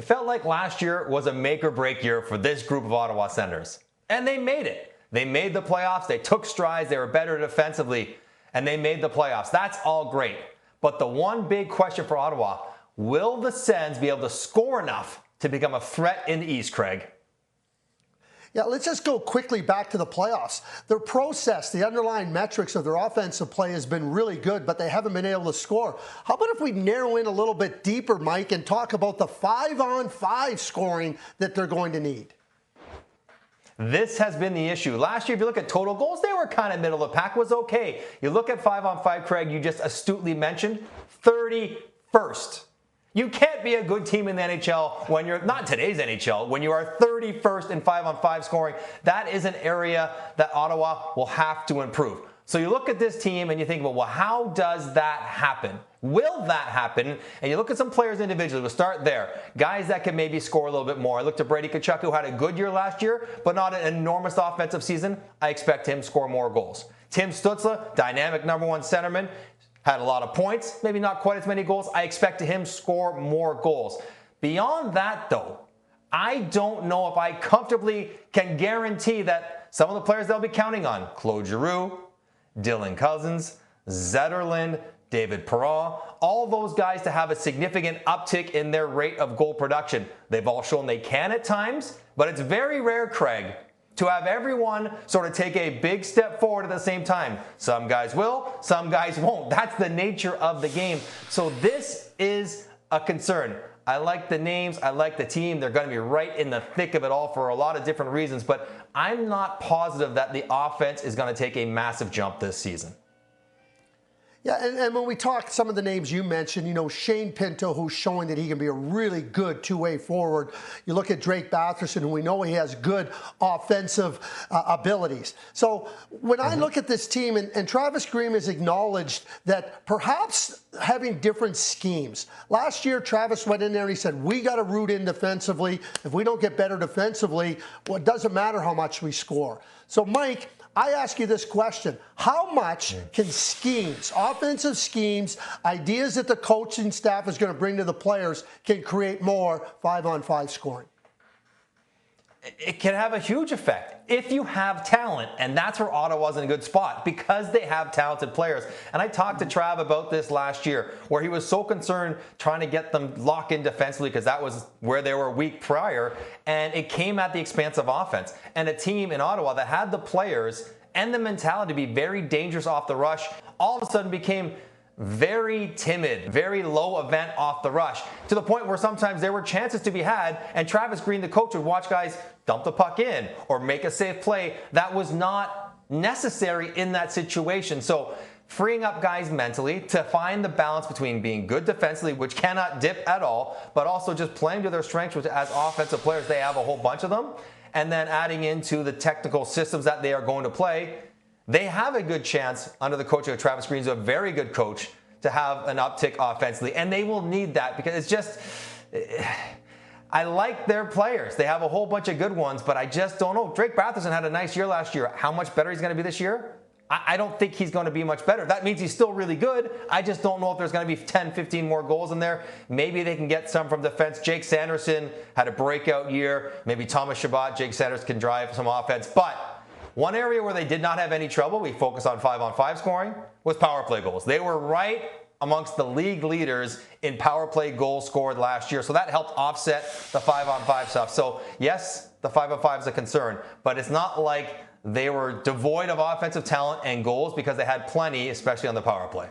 It felt like last year was a make or break year for this group of Ottawa Senators. And they made it. They made the playoffs. They took strides. They were better defensively. And they made the playoffs. That's all great. But the one big question for Ottawa, will the Sens be able to score enough to become a threat in the East, Craig? Yeah, let's just go quickly back to the playoffs. Their process, the underlying metrics of their offensive play has been really good, but they haven't been able to score. How about if we narrow in a little bit deeper, Mike, and talk about the 5-on-5 scoring that they're going to need? This has been the issue. Last year, if you look at total goals, they were kind of middle of the pack, was okay. You look at 5-on-5, Craig, you just astutely mentioned, 31st. You can't be a good team in the NHL when you're, not today's NHL, when you are 31st in 5-on-5 scoring. That is an area that Ottawa will have to improve. So you look at this team and you think, well, how does that happen? Will that happen? And you look at some players individually. We'll start there. Guys that can maybe score a little bit more. I looked at Brady Tkachuk, who had a good year last year, but not an enormous offensive season. I expect him to score more goals. Tim Stützle, dynamic number one centerman, had a lot of points, maybe not quite as many goals. I expect him to score more goals. Beyond that, though, I don't know if I comfortably can guarantee that some of the players they'll be counting on, Claude Giroux, Dylan Cousins, Zetterlund, David Perron, all those guys to have a significant uptick in their rate of goal production. They've all shown they can at times, but it's very rare, Craig, to have everyone sort of take a big step forward at the same time. Some guys will, some guys won't. That's the nature of the game. So this is a concern. I like the names. I like the team. They're going to be right in the thick of it all for a lot of different reasons, but I'm not positive that the offense is going to take a massive jump this season. Yeah, and when we talk some of the names you mentioned, you know, Shane Pinto, who's showing that he can be a really good two-way forward. You look at Drake Batherson, who we know he has good offensive abilities. So when I look at this team, and Travis Green has acknowledged that perhaps having different schemes. Last year, Travis went in there and he said, we got to root in defensively. If we don't get better defensively, well, it doesn't matter how much we score. So, Mike, I ask you this question. How much can schemes, offensive schemes, ideas that the coaching staff is going to bring to the players can create more 5-on-5 scoring? It can have a huge effect if you have talent, and that's where Ottawa's in a good spot because they have talented players. And I talked to Trav about this last year where he was so concerned trying to get them locked in defensively because that was where they were weak prior, and it came at the expense of offense. And a team in Ottawa that had the players and the mentality to be very dangerous off the rush all of a sudden became very timid, very low event off the rush, to the point where sometimes there were chances to be had, and Travis Green, the coach, would watch guys dump the puck in or make a safe play that was not necessary in that situation. So freeing up guys mentally to find the balance between being good defensively, which cannot dip at all, but also just playing to their strengths, which as offensive players, they have a whole bunch of them, and then adding into the technical systems that they are going to play. They have a good chance under the coaching of Travis Green, who's a very good coach, to have an uptick offensively. And they will need that because it's just, I like their players. They have a whole bunch of good ones, but I just don't know. Drake Batherson had a nice year last year. How much better he's going to be this year? I don't think he's going to be much better. That means he's still really good. I just don't know if there's going to be 10, 15 more goals in there. Maybe they can get some from defense. Jake Sanderson had a breakout year. Maybe Thomas Chabot, Jake Sanderson can drive some offense. But one area where they did not have any trouble, we focus on 5-on-5 scoring, was power play goals. They were right amongst the league leaders in power play goals scored last year. So that helped offset the 5-on-5 stuff. So yes, the 5-on-5 is a concern, but it's not like they were devoid of offensive talent and goals because they had plenty, especially on the power play.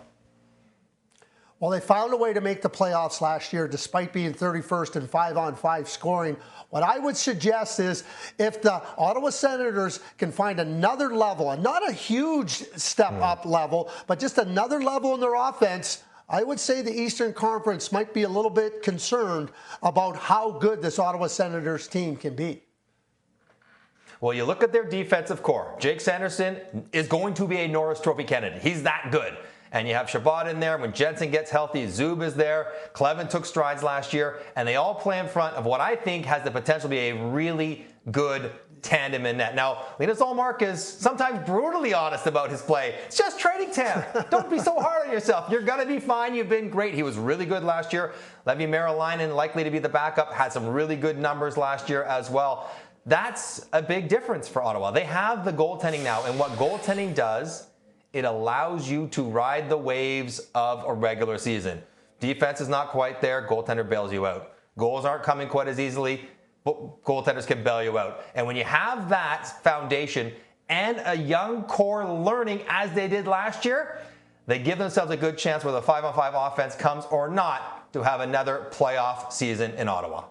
Well, they found a way to make the playoffs last year despite being 31st in 5-on-5 scoring. What I would suggest is if the Ottawa Senators can find another level, and not a huge step up level, but just another level in their offense, I would say the Eastern Conference might be a little bit concerned about how good this Ottawa Senators team can be. Well, you look at their defensive core. Jake Sanderson is going to be a Norris Trophy candidate. He's that good. And you have Chabot in there. When Jensen gets healthy, Zub is there. Clevin took strides last year. And they all play in front of what I think has the potential to be a really good tandem in net. Now, Linus Ullmark is sometimes brutally honest about his play. It's just training camp. Don't be so hard on yourself. You're going to be fine. You've been great. He was really good last year. Levi Merilainen, likely to be the backup, had some really good numbers last year as well. That's a big difference for Ottawa. They have the goaltending now, and what goaltending does, it allows you to ride the waves of a regular season. Defense is not quite there. Goaltender bails you out. Goals aren't coming quite as easily. But goaltenders can bail you out. And when you have that foundation and a young core learning as they did last year, they give themselves a good chance whether the 5-on-5 offense comes or not to have another playoff season in Ottawa.